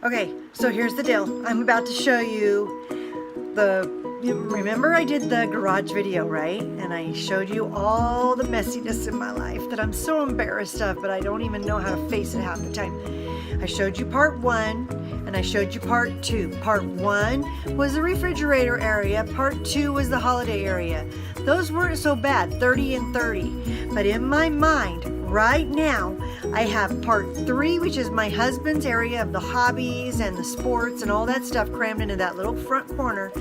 Okay, so here's the deal. I'm about to show you remember I did the garage video, right? And I showed you all the messiness in my life that I'm so embarrassed of, but I don't even know how to face it half the time. I showed you part 1 and I showed you part 2. Part 1 was the refrigerator area. Part 2 was the holiday area. Those weren't so bad, 30 and 30. But in my mind, right now, I have part 3, which is my husband's area of the hobbies and the sports and all that stuff crammed into that little front corner.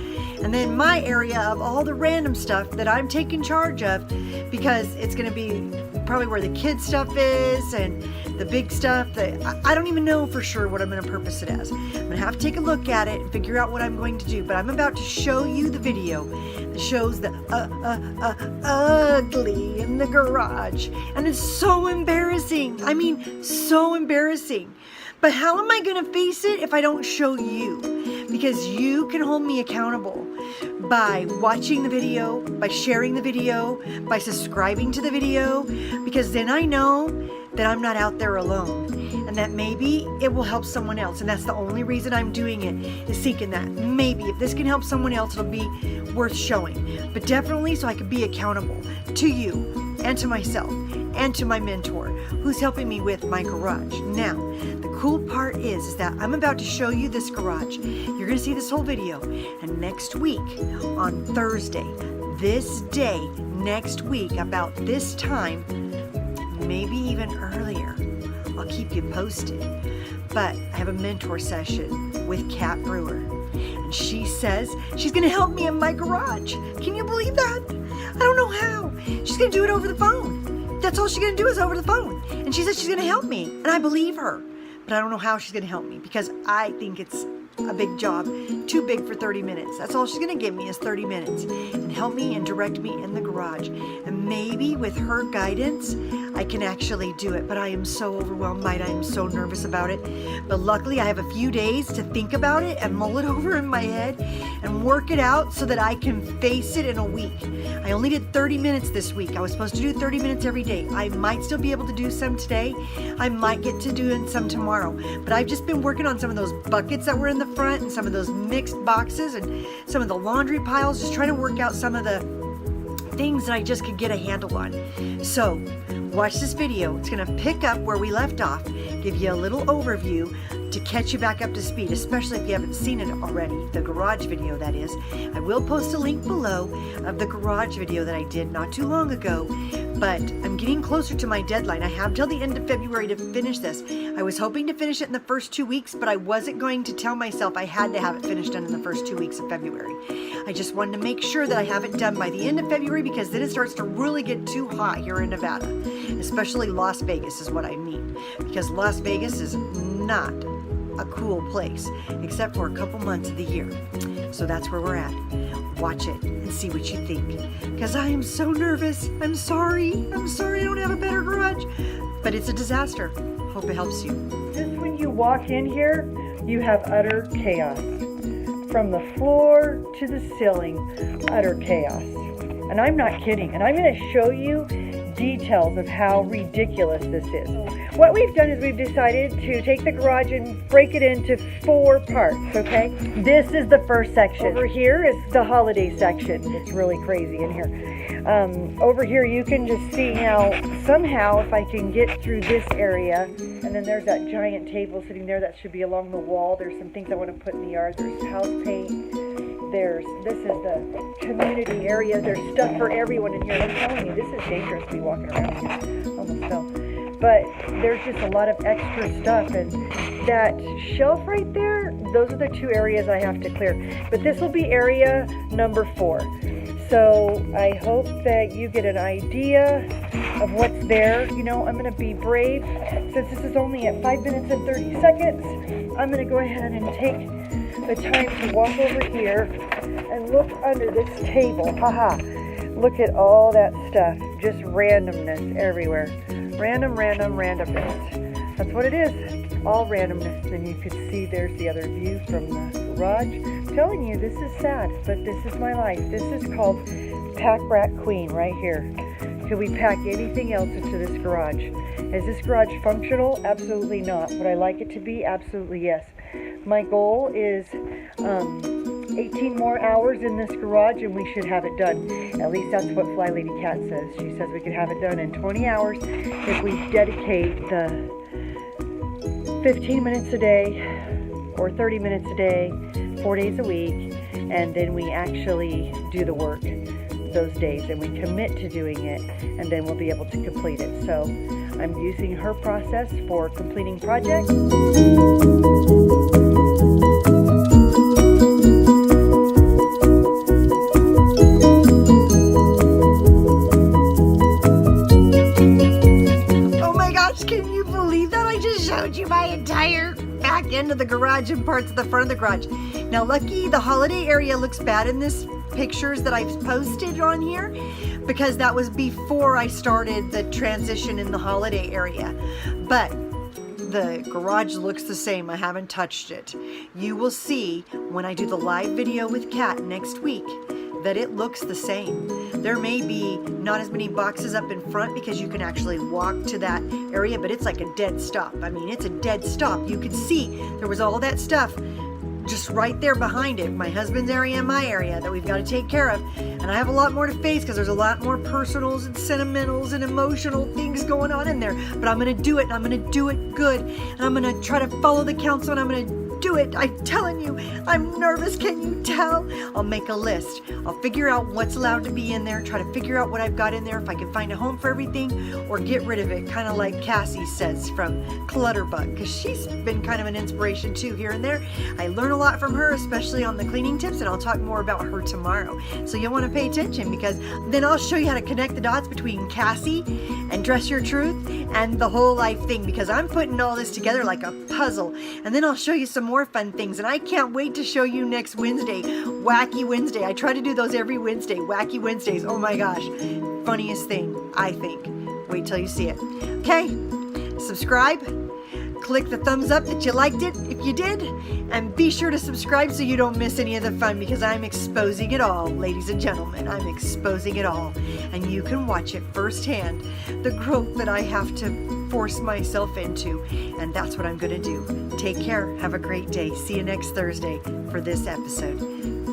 And then my area of all the random stuff that I'm taking charge of, because it's going to be probably where the kids stuff is and the big stuff that I don't even know for sure what I'm going to purpose it as. I'm going to have to take a look at it and figure out what I'm going to do. But I'm about to show you the video that shows the ugly in the garage. And it's so embarrassing. I mean, so embarrassing. But how am I going to face it if I don't show you? Because you can hold me accountable by watching the video, by sharing the video, by subscribing to the video, because then I know that I'm not out there alone and that maybe it will help someone else. And that's the only reason I'm doing it, is seeking that. Maybe if this can help someone else, it'll be worth showing. But definitely so I can be accountable to you and to myself and to my mentor who's helping me with my garage. Now, the cool part is that I'm about to show you this garage. You're going to see this whole video. And next week on Thursday, this day, next week, about this time, maybe even earlier, I'll keep you posted. But I have a mentor session with Kat Brewer. And she says she's going to help me in my garage. Can you believe that? I don't know how. She's going to do it over the phone. That's all she's going to do is over the phone. And she said she's going to help me. And I believe her. But I don't know how she's going to help me, because I think it's a big job, too big for 30 minutes. That's all she's going to give me is 30 minutes and help me and direct me in the garage. And maybe with her guidance, I can actually do it. But I am so overwhelmed by it. I am so nervous about it. But luckily, I have a few days to think about it and mull it over in my head and work it out so that I can face it in a week. I only did 30 minutes this week. I was supposed to do 30 minutes every day. I might still be able to do some today. I might get to doing some tomorrow. But I've just been working on some of those buckets that were in the front and some of those mixed boxes and some of the laundry piles, just trying to work out some of the things that I just could get a handle on. So watch this video. It's going to pick up where we left off, give you a little overview to catch you back up to speed, especially if you haven't seen it already, the garage video that is. I will post a link below of the garage video that I did not too long ago, but I'm getting closer to my deadline. I have till the end of February to finish this. I was hoping to finish it in the first 2 weeks, but I wasn't going to tell myself I had to have it finished done in the first 2 weeks of February. I just wanted to make sure that I have it done by the end of February, because then it starts to really get too hot here in Nevada, especially Las Vegas is what I mean, because Las Vegas is not a cool place except for a couple months of the year. So that's where we're at. Watch it and see what you think, because I am so nervous. I'm sorry I don't have a better garage, but it's a disaster. Hope it helps you. Just when you walk in here, you have utter chaos. From the floor to the ceiling, utter chaos. And I'm not kidding. And I'm going to show you details of how ridiculous this is. What we've done is we've decided to take the garage and break it into 4 parts, okay? This is the first section. Over here is the holiday section. It's really crazy in here. Over here you can just see now, somehow if I can get through this area, and then there's that giant table sitting there that should be along the wall. There's some things I want to put in the yard. There's house paint. This is the community area. There's stuff for everyone in here. I'm telling you, this is dangerous to be walking around here. Almost fell. But there's just a lot of extra stuff, and that shelf right there, those are the 2 areas I have to clear. But this will be area number 4. So I hope that you get an idea of what's there. You know, I'm going to be brave. Since this is only at 5 minutes and 30 seconds, I'm going to go ahead and take the time to walk over here and look under this table. Haha. Look at all that stuff. Just randomness everywhere. Randomness. That's what it is. All randomness. And you can see there's the other view from the garage. I'm telling you, this is sad, but this is my life. This is called Pack Rat Queen right here. Could we pack anything else into this garage? Is this garage functional? Absolutely not. Would I like it to be? Absolutely yes. My goal is 18 more hours in this garage and we should have it done. At least that's what Fly Lady Cat says. She says we could have it done in 20 hours if we dedicate the 15 minutes a day or 30 minutes a day, 4 days a week, and then we actually do the work those days and we commit to doing it, and then we'll be able to complete it. So I'm using her process for completing projects. Can you believe that? I just showed you my entire back end of the garage and parts of the front of the garage. Now, lucky the holiday area looks bad in this pictures that I've posted on here because that was before I started the transition in the holiday area. But the garage looks the same. I haven't touched it. You will see when I do the live video with Kat next week that it looks the same. There may be not as many boxes up in front because you can actually walk to that area, but it's like a dead stop. I mean, it's a dead stop. You could see there was all that stuff just right there behind it, my husband's area and my area that we've got to take care of. And I have a lot more to face because there's a lot more personals and sentimentals and emotional things going on in there. But I'm going to do it, and I'm going to do it good. And I'm going to try to follow the counsel, and I'm going to do it. I'm telling you, I'm nervous. Can you tell? I'll make a list. I'll figure out what's allowed to be in there, try to figure out what I've got in there, if I can find a home for everything or get rid of it, kind of like Cassie says from Clutterbug, because she's been kind of an inspiration too here and there. I learn a lot from her, especially on the cleaning tips, and I'll talk more about her tomorrow. So you'll want to pay attention, because then I'll show you how to connect the dots between Cassie and Dress Your Truth and the whole life thing, because I'm putting all this together like a puzzle. And then I'll show you some more fun things, and I can't wait to show you next Wednesday, Wacky Wednesday. I try to do those every Wednesday, Wacky Wednesdays. Oh my gosh, funniest thing, I think. Wait till you see it. Okay, subscribe, click the thumbs up that you liked it if you did, and be sure to subscribe so you don't miss any of the fun, because I'm exposing it all, ladies and gentlemen. I'm exposing it all, and you can watch it firsthand, the growth that I have to force myself into, and that's what I'm going to do. Take care. Have a great day. See you next Thursday for this episode.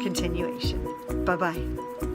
Continuation. Bye-bye.